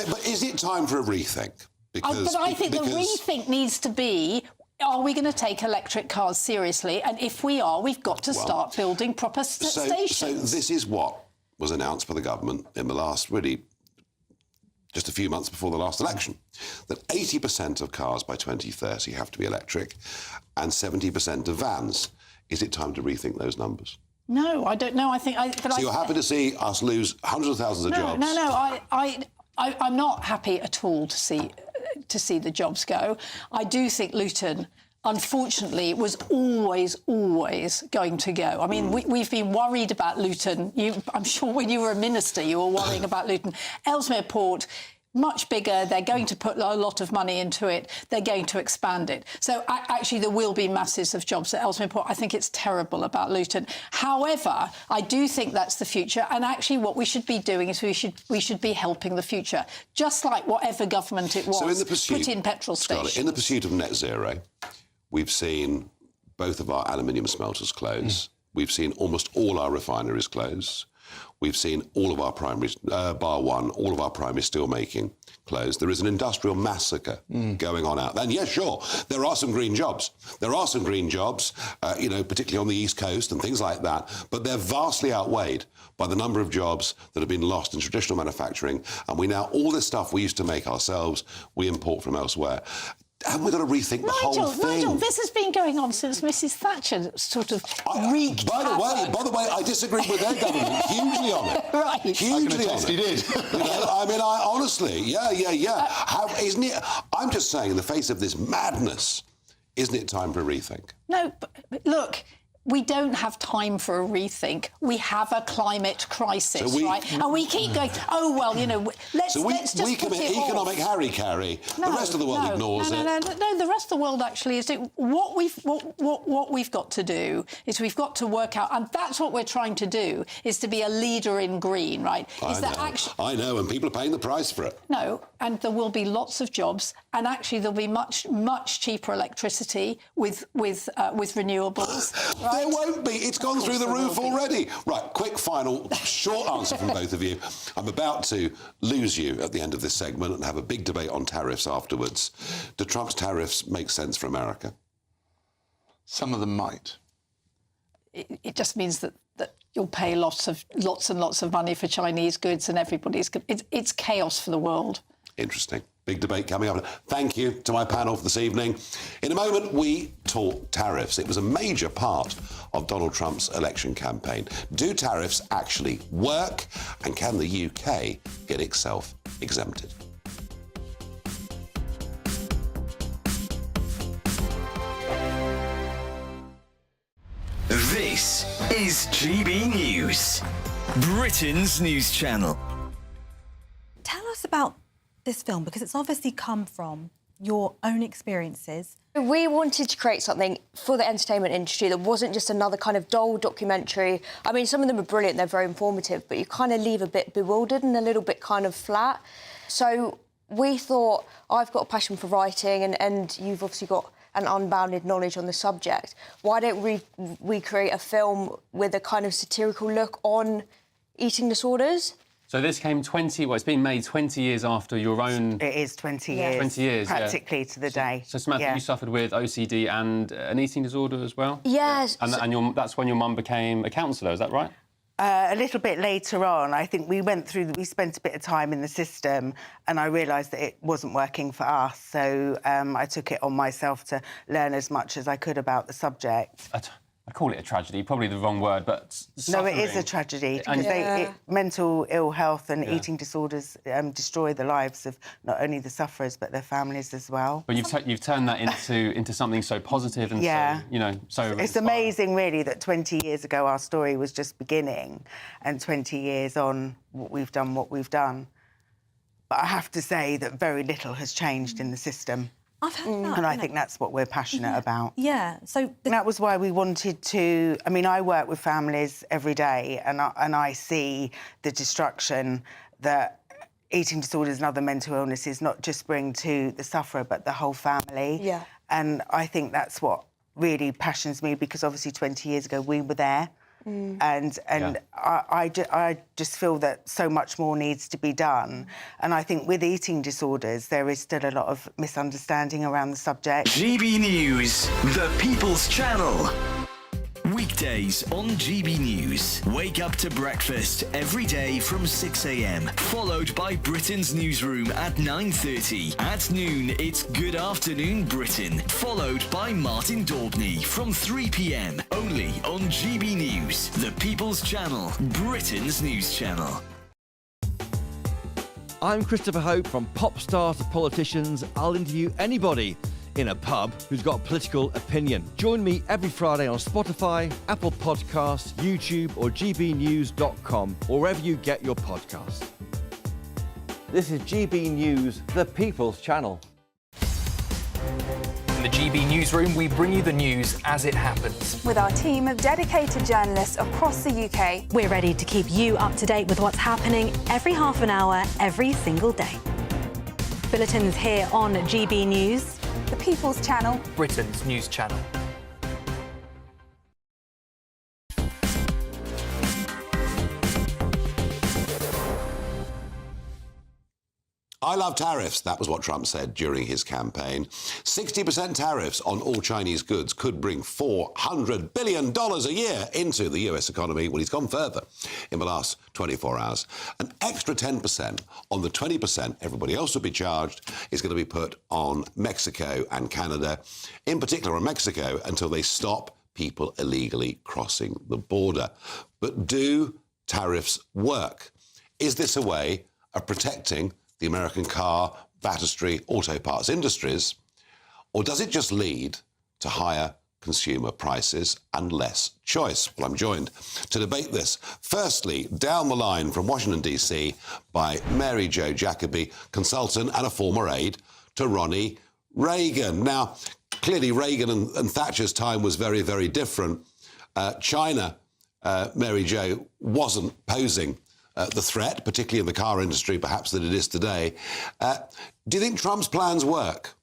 But is it time for a rethink? But I think the rethink needs to be, are we going to take electric cars seriously? And if we are, we've got to start building proper stations. So this is what was announced by the government in the last, really, just a few months before the last election, that 80% of cars by 2030 have to be electric and 70% of vans. Is it time to rethink those numbers? No, I don't know. So you're happy to see us lose hundreds of thousands of jobs? No. I'm not happy at all to see the jobs go. I do think Luton, unfortunately, was always going to go. I mean, we've been worried about Luton. I'm sure when you were a minister, you were worrying about Luton. Ellesmere Port, much bigger. They're going to put a lot of money into it. They're going to expand it. So actually there will be masses of jobs at Ellesmere Port. I think it's terrible about Luton. However, I do think that's the future. And actually what we should be doing is we should be helping the future. Just like whatever government it was, put in petrol stations. Scarlett, in the pursuit of net zero, we've seen both of our aluminium smelters close. We've seen almost all our refineries close. We've seen all of our primary, bar one, all of our primary steel making closed. There is an industrial massacre going on out there. And yes, sure, there are some green jobs. There are some green jobs, particularly on the East Coast and things like that. But they're vastly outweighed by the number of jobs that have been lost in traditional manufacturing. And all this stuff we used to make ourselves, we import from elsewhere. And we've got to rethink the whole thing. Nigel, this has been going on since Mrs Thatcher sort of wreaked havoc. By the way, I disagreed with their government hugely on it. Right. Hugely on it. He did. Honestly, yeah. Isn't it? I'm just saying, in the face of this madness Isn't it time for a rethink? No, but look, we don't have time for a rethink. We have a climate crisis, right? And we keep going, oh, well, you know, let's just we put commit it economic off. harry-carry. The rest of the world ignores it. No, the rest of the world actually is doing... What we've got to do is we've got to work out, and that's what we're trying to do, is to be a leader in green, right? I know, and people are paying the price for it. No, and there will be lots of jobs, and actually there'll be much cheaper electricity with renewables. Right? There won't be. It's gone through the roof already. Right, quick final short answer from both of you. I'm about to lose you at the end of this segment and have a big debate on tariffs afterwards. Do Trump's tariffs make sense for America? Some of them might. It just means that you'll pay lots and lots of money for Chinese goods, and it's chaos for the world. Interesting. Big debate coming up. Thank you to my panel for this evening. In a moment, we talk tariffs. It was a major part of Donald Trump's election campaign. Do tariffs actually work? And can the UK get itself exempted? This is GB News, Britain's news channel. Tell us about this film, because it's obviously come from your own experiences. We wanted to create something for the entertainment industry that wasn't just another kind of dull documentary. I mean, some of them are brilliant, they're very informative, but you kind of leave a bit bewildered and a little bit kind of flat. So we thought, I've got a passion for writing and you've obviously got an unbounded knowledge on the subject. Why don't we create a film with a kind of satirical look on eating disorders? So this came it's been made 20 years after your own... It is 20 years. 20 years, practically to the day. So Samantha, you suffered with OCD and an eating disorder as well? Yes. And that's when your mum became a counsellor, is that right? A little bit later on, I think we spent a bit of time in the system and I realised that it wasn't working for us. So I took it on myself to learn as much as I could about the subject. I call it a tragedy, probably the wrong word, but No, it is a tragedy because mental ill health and eating disorders destroy the lives of not only the sufferers but their families as well. But you've turned that into something so positive and so It's inspiring. amazing, really, that 20 years ago our story was just beginning, and 20 years on, what we've done. But I have to say that very little has changed in the system. I've heard that. And I think that's what we're passionate about. Yeah, so... That was why we wanted to... I mean, I work with families every day and I see the destruction that eating disorders and other mental illnesses not just bring to the sufferer, but the whole family. Yeah. And I think that's what really passions me, because obviously 20 years ago we were there. And I just feel that so much more needs to be done. And I think with eating disorders, there is still a lot of misunderstanding around the subject. GB News, the People's Channel. Weekdays on GB News. Wake up to breakfast every day from 6 a.m. Followed by Britain's newsroom at 9:30. At noon, it's Good Afternoon Britain. Followed by Martin Daubney from 3 p.m. Only on GB News, the People's Channel, Britain's news channel. I'm Christopher Hope. From pop star to politicians, I'll interview anybody in a pub who's got a political opinion. Join me every Friday on Spotify, Apple Podcasts, YouTube or gbnews.com, or wherever you get your podcasts. This is GB News, the People's Channel. In the GB Newsroom, we bring you the news as it happens. With our team of dedicated journalists across the UK. We're ready to keep you up to date with what's happening every half an hour, every single day. Bulletins here on GB News. The People's Channel. Britain's news channel. I love tariffs. That was what Trump said during his campaign. 60% tariffs on all Chinese goods could bring $400 billion a year into the US economy. Well, he's gone further in the last 24 hours. An extra 10% on the 20% everybody else will be charged is going to be put on Mexico and Canada, in particular on Mexico, until they stop people illegally crossing the border. But do tariffs work? Is this a way of protecting the American car, battery, auto parts industries, or does it just lead to higher consumer prices and less choice? Well, I'm joined to debate this. Firstly, down the line from Washington, D.C., by Mary Jo Jacoby, consultant and a former aide to Ronnie Reagan. Now, clearly Reagan and Thatcher's time was very, very different. China, Mary Jo, wasn't posing the threat, particularly in the car industry, perhaps, that it is today. Do you think Trump's plans work?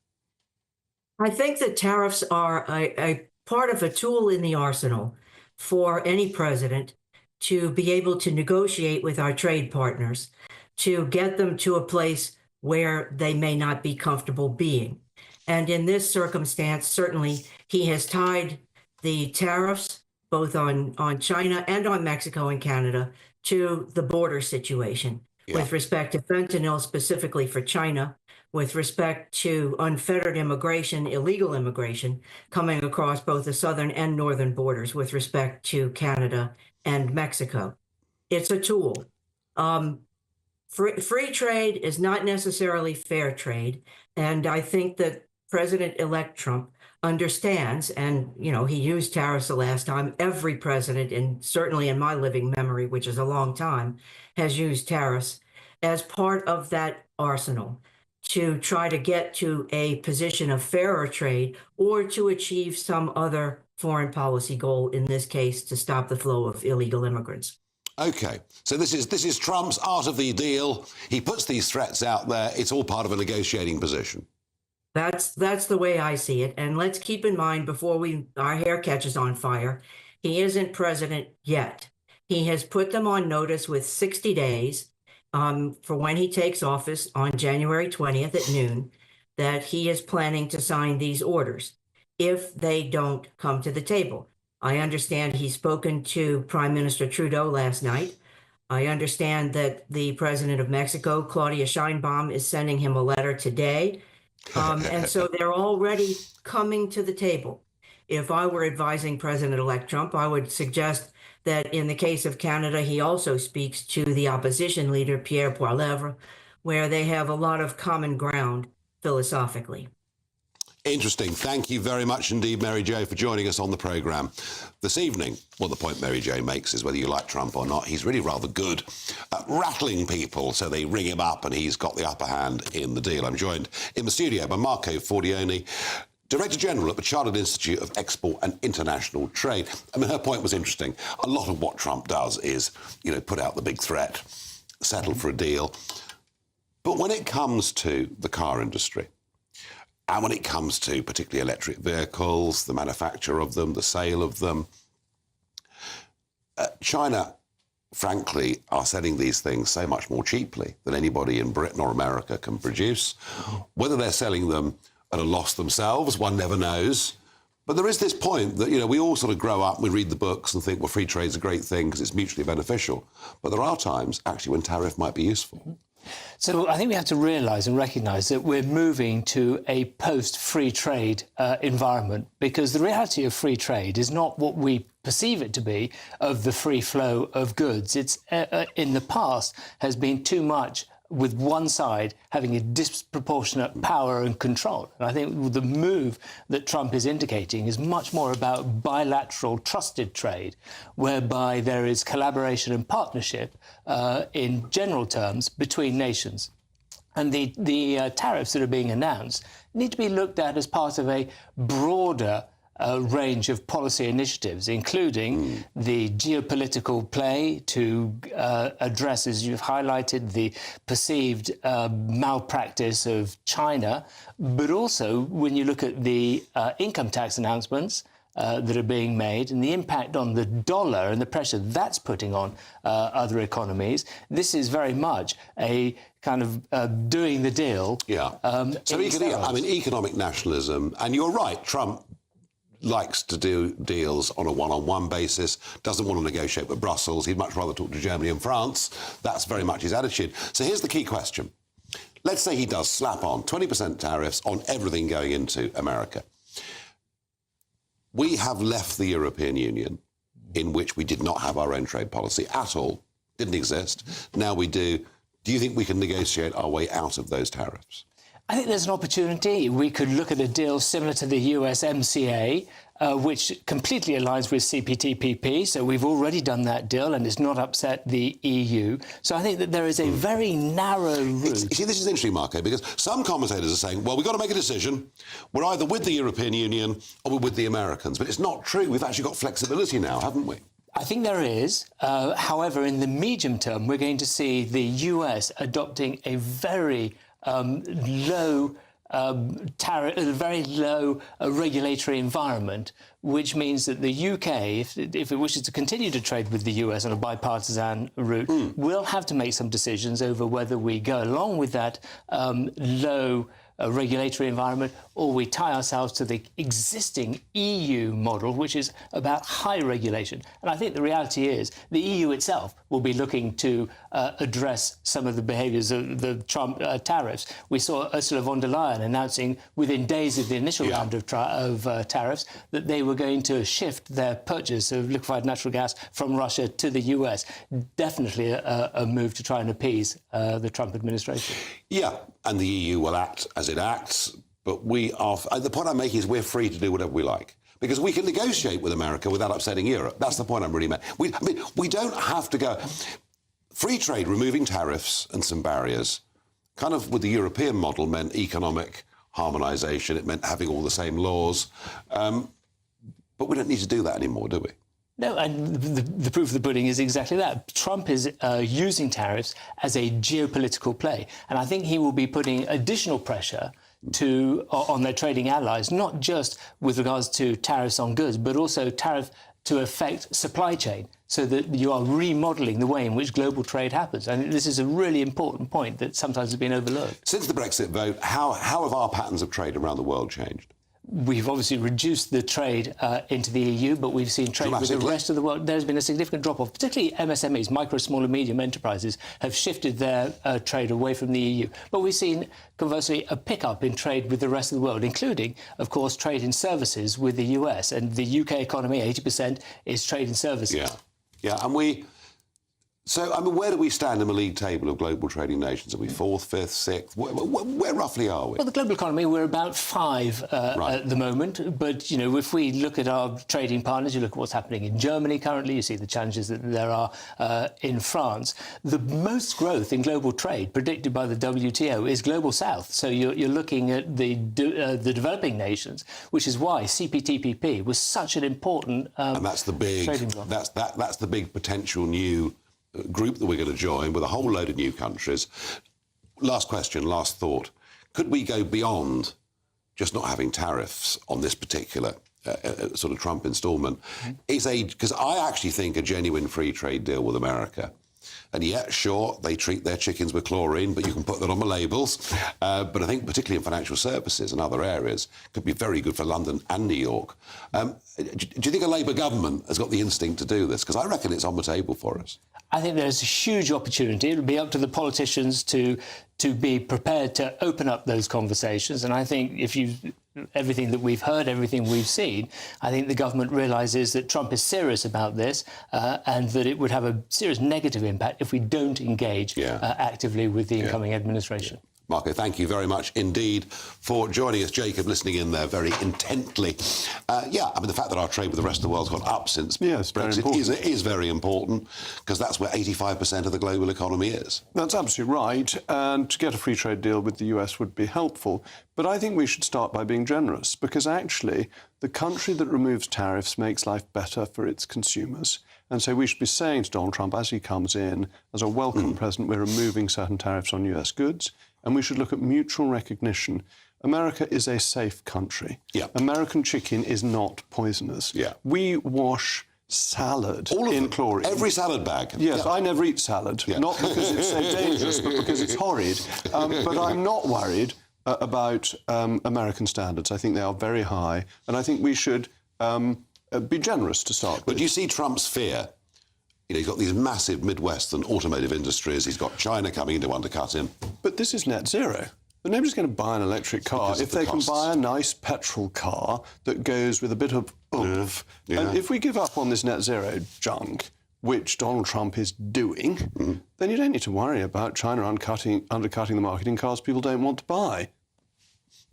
I think that tariffs are a part of a tool in the arsenal for any president to be able to negotiate with our trade partners, to get them to a place where they may not be comfortable being. And in this circumstance, certainly, he has tied the tariffs, both on China and on Mexico and Canada, to the border situation with respect to fentanyl, specifically for China, with respect to unfettered immigration, illegal immigration, coming across both the southern and northern borders with respect to Canada and Mexico. It's a tool. Free trade is not necessarily fair trade. And I think that President-elect Trump understands, and, he used tariffs the last time. Every president, and certainly in my living memory, which is a long time, has used tariffs as part of that arsenal to try to get to a position of fairer trade or to achieve some other foreign policy goal, in this case, to stop the flow of illegal immigrants. OK, so this is Trump's art of the deal. He puts these threats out there. It's all part of a negotiating position. That's the way I see it. And let's keep in mind, before our hair catches on fire, he isn't president yet. He has put them on notice with 60 days for when he takes office on January 20th at noon, that he is planning to sign these orders if they don't come to the table. I understand he's spoken to Prime Minister Trudeau last night. I understand that the president of Mexico, Claudia Sheinbaum, is sending him a letter today. And so they're already coming to the table. If I were advising President-elect Trump, I would suggest that in the case of Canada, he also speaks to the opposition leader, Pierre Poilievre, where they have a lot of common ground philosophically. Interesting. Thank you very much indeed, Mary Jo, for joining us on the programme this evening. Well, the point Mary Jo makes is whether you like Trump or not, he's really rather good at rattling people, so they ring him up and he's got the upper hand in the deal. I'm joined in the studio by Marco Fordioni, Director General at the Chartered Institute of Export and International Trade. I mean, her point was interesting. A lot of what Trump does is, put out the big threat, settle for a deal. But when it comes to the car industry, and when it comes to particularly electric vehicles, the manufacture of them, the sale of them, China, frankly, are selling these things so much more cheaply than anybody in Britain or America can produce. Whether they're selling them at a loss themselves, one never knows. But there is this point that, we all sort of grow up, we read the books and think, well, free trade's a great thing because it's mutually beneficial. But there are times, actually, when tariff might be useful. So I think we have to realise and recognise that we're moving to a post-free trade environment, because the reality of free trade is not what we perceive it to be, of the free flow of goods. It's in the past has been too much with one side having a disproportionate power and control. And I think the move that Trump is indicating is much more about bilateral trusted trade, whereby there is collaboration and partnership in general terms between nations. And the tariffs that are being announced need to be looked at as part of a broader range of policy initiatives, including the geopolitical play to address, as you've highlighted, the perceived malpractice of China, but also when you look at the income tax announcements that are being made and the impact on the dollar and the pressure that's putting on other economies. This is very much a kind of doing the deal. So economic nationalism, and you're right, Trump likes to do deals on a one-on-one basis, doesn't want to negotiate with Brussels. He'd much rather talk to Germany and France. That's very much his attitude. So here's the key question. Let's say he does slap on 20% tariffs on everything going into America. We have left the European Union, in which we did not have our own trade policy at all. Didn't exist. Now we do. Do you think we can negotiate our way out of those tariffs? I think there's an opportunity. We could look at a deal similar to the USMCA, which completely aligns with CPTPP. So we've already done that deal and it's not upset the EU. So I think that there is a very narrow route. You see, this is interesting, Marco, because some commentators are saying, well, we've got to make a decision. We're either with the European Union or we're with the Americans. But it's not true. We've actually got flexibility now, haven't we? I think there is. However, in the medium term, we're going to see the US adopting a very low tariff, a very low regulatory environment, which means that the UK, if it wishes to continue to trade with the US on a bipartisan route, will have to make some decisions over whether we go along with that low regulatory environment, or we tie ourselves to the existing EU model, which is about high regulation. And I think the reality is the EU itself will be looking to address some of the behaviours of the Trump tariffs. We saw Ursula von der Leyen announcing within days of the initial round of tariffs that they were going to shift their purchase of liquefied natural gas from Russia to the US. Definitely a move to try and appease the Trump administration. Yeah, and the EU will act as it acts, but we are... The point I'm making is we're free to do whatever we like, because we can negotiate with America without upsetting Europe. That's the point I'm really making. We don't have to go... Free trade, removing tariffs and some barriers, kind of with the European model, meant economic harmonisation. It meant having all the same laws. But we don't need to do that anymore, do we? No, and the proof of the pudding is exactly that. Trump is using tariffs as a geopolitical play, and I think he will be putting additional pressure on their trading allies, not just with regards to tariffs on goods, but also tariff to affect supply chain, so that you are remodelling the way in which global trade happens. And this is a really important point that sometimes has been overlooked. Since the Brexit vote, how have our patterns of trade around the world changed? We've obviously reduced the trade into the EU, but we've seen trade with the rest of the world. There's been a significant drop-off, particularly MSMEs, micro, small and medium enterprises, have shifted their trade away from the EU. But we've seen, conversely, a pickup in trade with the rest of the world, including, of course, trade in services with the US. And the UK economy, 80%, is trade in services. Yeah, and we... So, I mean, where do we stand in the league table of global trading nations? Are we 4th, 5th, 6th? Where roughly are we? Well, the global economy, we're about 5 at the moment. But, you know, if we look at our trading partners, you look at what's happening in Germany currently, you see the challenges that there are in France. The most growth in global trade predicted by the WTO is Global South. So you're looking at the developing nations, which is why CPTPP was such an important and that's the big trading bloc. That's the big potential new group that we're going to join with a whole load of new countries. Last question, last thought. Could we go beyond just not having tariffs on this particular sort of Trump instalment? Because I actually think a genuine free trade deal with America, and yeah, sure, they treat their chickens with chlorine, but you can put that on the labels. But I think particularly in financial services and other areas, could be very good for London and New York. Do you think a Labour government has got the instinct to do this? Because I reckon it's on the table for us. I think there's a huge opportunity. It'll be up to the politicians to be prepared to open up those conversations. And I think everything that we've heard, everything we've seen, I think the government realises that Trump is serious about this and that it would have a serious negative impact if we don't engage actively with the incoming administration. Marco, thank you very much indeed for joining us. Jacob, listening in there very intently. I mean, the fact that our trade with the rest of the world's gone up since Brexit is very important, because that's where 85% of the global economy is. That's absolutely right, and to get a free trade deal with the US would be helpful. But I think we should start by being generous, because actually the country that removes tariffs makes life better for its consumers. And so we should be saying to Donald Trump as he comes in, as a welcome president, we're removing certain tariffs on US goods, and we should look at mutual recognition. America is a safe country. American chicken is not poisonous. We wash salad in chlorine. Every salad bag. Yes, I never eat salad, not because it's so dangerous, but because it's horrid. But I'm not worried about American standards. I think they are very high, and I think we should be generous to start with. But do you see Trump's fear? You know, he's got these massive Midwestern automotive industries. He's got China coming in to undercut him. But this is net zero. Nobody's going to buy an electric car if they can buy a nice petrol car that goes with a bit of oomph. And if we give up on this net zero junk, which Donald Trump is doing, then you don't need to worry about China undercutting the market in cars people don't want to buy.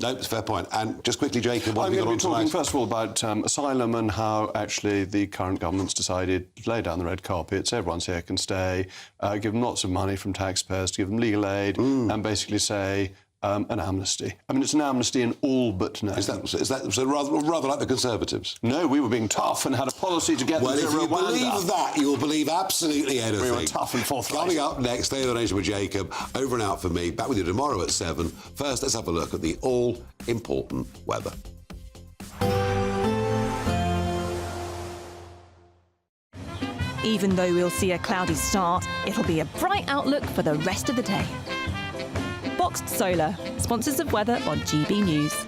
No, it's a fair point. And just quickly, Jacob, what I'm have you going got to be on talking, tonight? first of all, about asylum and how actually the current government's decided to lay down the red carpet so everyone's here can stay, give them lots of money from taxpayers to give them legal aid, and basically say an amnesty. I mean, it's an amnesty in all but name. Is that so rather like the Conservatives? No, we were being tough and had a policy to get Well, them if to you Rwanda. believe that, you'll believe absolutely anything. We were tough and forthright. Coming up next, Stay of the Nation with Jacob. Over and out for me. Back with you tomorrow at 7. First, let's have a look at the all-important weather. Even though we'll see a cloudy start, it'll be a bright outlook for the rest of the day. Boxed Solar, sponsors of weather on GB News.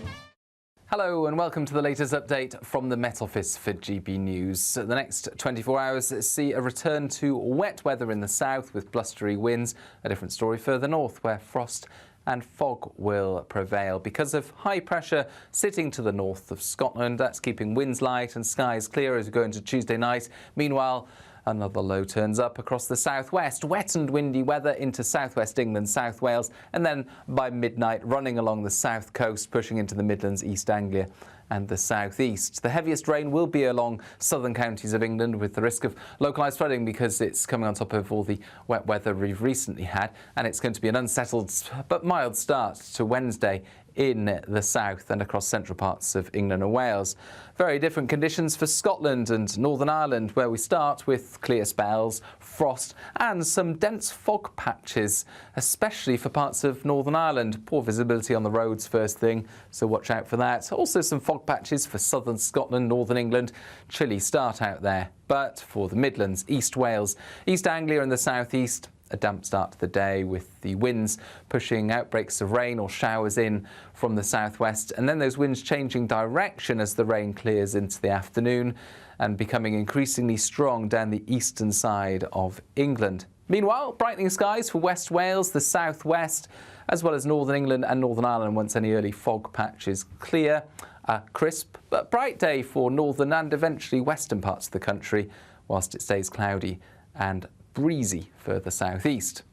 Hello and welcome to the latest update from the Met Office for GB News. The next 24 hours see a return to wet weather in the south with blustery winds. A different story further north where frost and fog will prevail because of high pressure sitting to the north of Scotland. That's keeping winds light and skies clear as we go into Tuesday night. Meanwhile, another low turns up across the southwest. Wet and windy weather into southwest England, South Wales, and then by midnight running along the south coast, pushing into the Midlands, East Anglia and the southeast. The heaviest rain will be along southern counties of England with the risk of localised flooding because it's coming on top of all the wet weather we've recently had, and it's going to be an unsettled but mild start to Wednesday in the south and across central parts of England and Wales. Very different conditions for Scotland and Northern Ireland, where we start with clear spells, frost and some dense fog patches, especially for parts of Northern Ireland. Poor visibility on the roads first thing, so watch out for that. Also some fog patches for southern Scotland, northern England. Chilly start out there. But for the Midlands, East Wales, East Anglia and the southeast, a damp start to the day with the winds pushing outbreaks of rain or showers in from the southwest, and then those winds changing direction as the rain clears into the afternoon and becoming increasingly strong down the eastern side of England. Meanwhile, brightening skies for West Wales, the southwest, as well as northern England and Northern Ireland once any early fog patches clear. A crisp but bright day for northern and eventually western parts of the country, whilst it stays cloudy and breezy further southeast.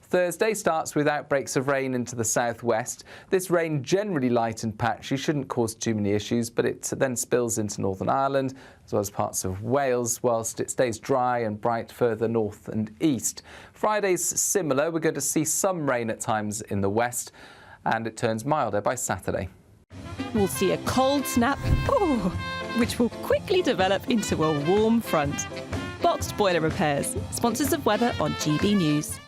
Thursday starts with outbreaks of rain into the southwest. This rain, generally light and patchy, shouldn't cause too many issues, but it then spills into Northern Ireland as well as parts of Wales, whilst it stays dry and bright further north and east. Friday's similar. We're going to see some rain at times in the west, and it turns milder by Saturday. We'll see a cold snap, which will quickly develop into a warm front. Boxed Boiler Repairs, sponsors of weather on GB News.